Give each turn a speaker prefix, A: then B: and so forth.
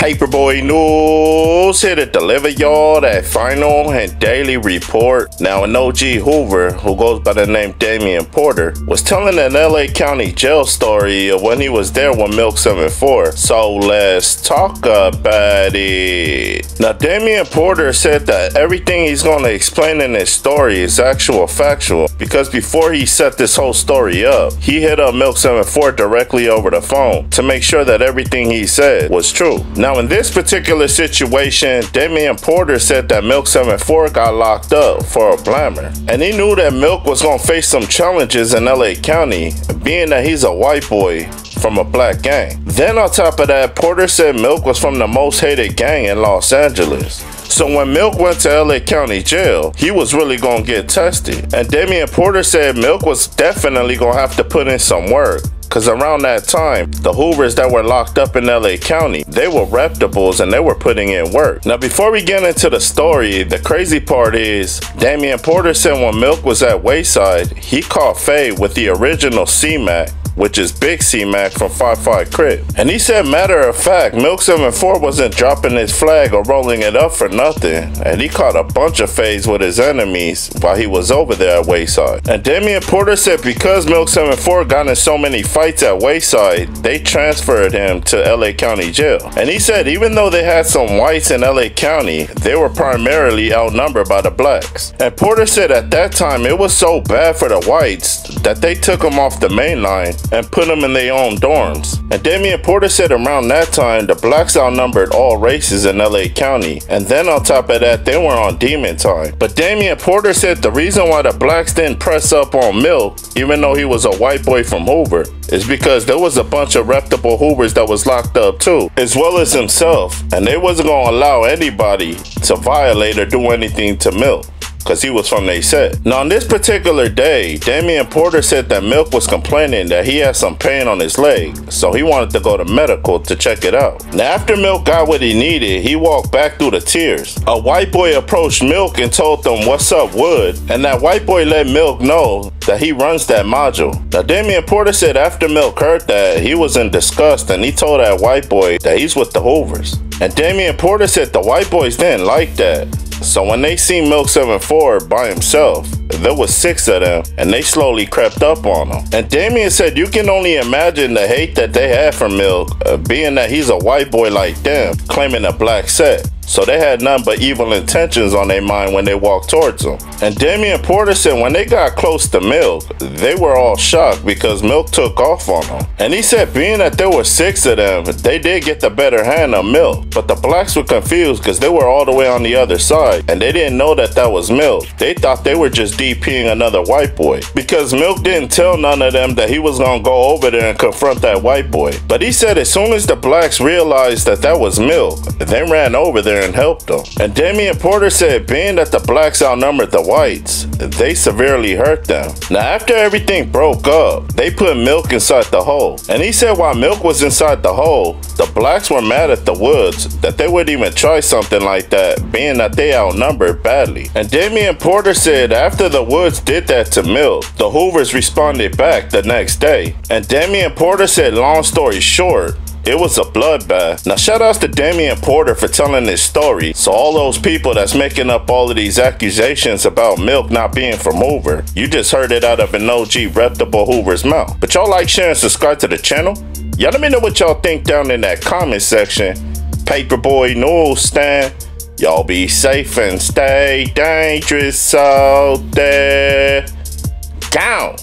A: Paperboy News here to deliver y'all that final and daily report. Now, an OG Hoover, who goes by the name Damion Porter, was telling an LA County jail story of when he was there with Milk 74. So let's talk about it. Now, Damion Porter said that everything he's going to explain in his story is factual, because before he set this whole story up, he hit up Milk 74 directly over the phone to make sure that everything he said was true. Now, in this particular situation, Damion Porter said that Milk 74 got locked up for a blammer, and he knew that Milk was going to face some challenges in LA County, being that he's a white boy from a black gang. Then on top of that, Porter said Milk was from the most hated gang in Los Angeles. So when Milk went to LA County Jail, he was really going to get tested. And Damion Porter said Milk was definitely going to have to put in some work, because around that time, the Hoovers that were locked up in LA County, they were reputables and they were putting in work. Now, before we get into the story, the crazy part is, Damion Porter said when Milk was at Wayside, he caught Faye with the original C-Mac, which is Big C-Mac from 5'5" Crip. And he said, matter of fact, Milk 74 wasn't dropping his flag or rolling it up for nothing, and he caught a bunch of Fays with his enemies while he was over there at Wayside. And Damion Porter said because Milk 74 got in so many fights at Wayside, they transferred him to LA County Jail. And he said even though they had some whites in LA County, they were primarily outnumbered by the blacks. And Porter said at that time it was so bad for the whites that they took him off the main line and put them in their own dorms. And Damion Porter said around that time, the blacks outnumbered all races in LA County. And then on top of that, they were on demon time. But Damion Porter said the reason why the blacks didn't press up on Milk, even though he was a white boy from Hoover, is because there was a bunch of reputable Hoovers that was locked up too, as well as himself. And they wasn't going to allow anybody to violate or do anything to Milk, because he was from they set. Now, on this particular day, Damion Porter said that Milk was complaining that he had some pain on his leg, so he wanted to go to medical to check it out. Now, after Milk got what he needed, he walked back through the tears. A white boy approached Milk and told them, "What's up, Wood?" And that white boy let Milk know that he runs that module. Now, Damion Porter said after Milk heard that, he was in disgust, and he told that white boy that he's with the Hoovers. And Damion Porter said the white boys didn't like that. So when they seen Milk 74 by himself, there was 6 of them, and they slowly crept up on him. And Damion said you can only imagine the hate that they had for Milk, being that he's a white boy like them, claiming a black set. So they had none but evil intentions on their mind when they walked towards him. And Damion Porter said when they got close to Milk, they were all shocked because Milk took off on them. And he said being that there were 6 of them, they did get the better hand of Milk. But the blacks were confused because they were all the way on the other side, and they didn't know that that was Milk. They thought they were just DPing another white boy, because Milk didn't tell none of them that he was going to go over there and confront that white boy. But he said as soon as the blacks realized that that was Milk, they ran over there and helped them. And Damion Porter said being that the blacks outnumbered the whites, they severely hurt them. Now, after everything broke up, they put Milk inside the hole. And he said while Milk was inside the hole, the blacks were mad at the Woods that they would even try something like that, being that they outnumbered badly. And Damion Porter said after the Woods did that to Milk, the Hoovers responded back the next day. And Damion Porter said long story short, it was a bloodbath. Now, shout outs to Damion Porter for telling this story. So all those people that's making up all of these accusations about Milk not being from Hoover, you just heard it out of an OG reputable Hoover's mouth. But y'all like, share, and subscribe to the channel? Y'all let me know what y'all think down in that comment section. Paperboy News stand. Y'all be safe and stay dangerous out there. Down.